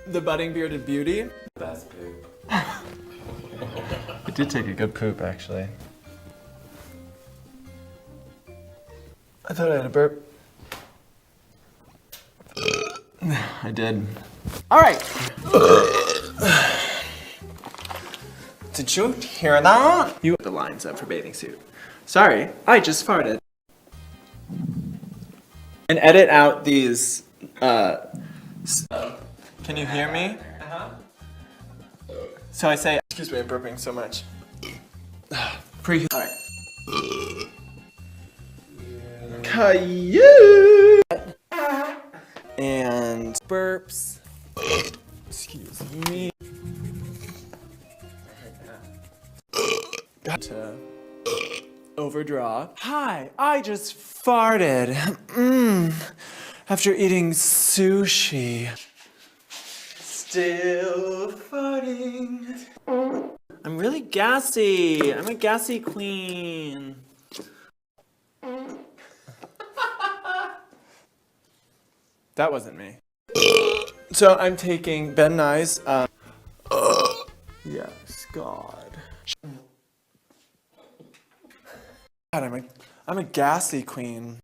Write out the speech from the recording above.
The budding bearded beauty. Best poop. It did take a good poop, actually. I thought I had a burp. I did. All right. Did you hear that? You put the lines up for bathing suit. Sorry, I just farted. And edit out these, Can you hear me? Uh-huh. So I say, excuse me, I'm burping so much. Alright. Caillou! And burps. Excuse me. Got to overdraw. Hi, I just farted. After eating sushi. Still farting. I'm really gassy. I'm a gassy queen. That wasn't me. So I'm taking Ben Nye's, yes, God. God, I'm a gassy queen.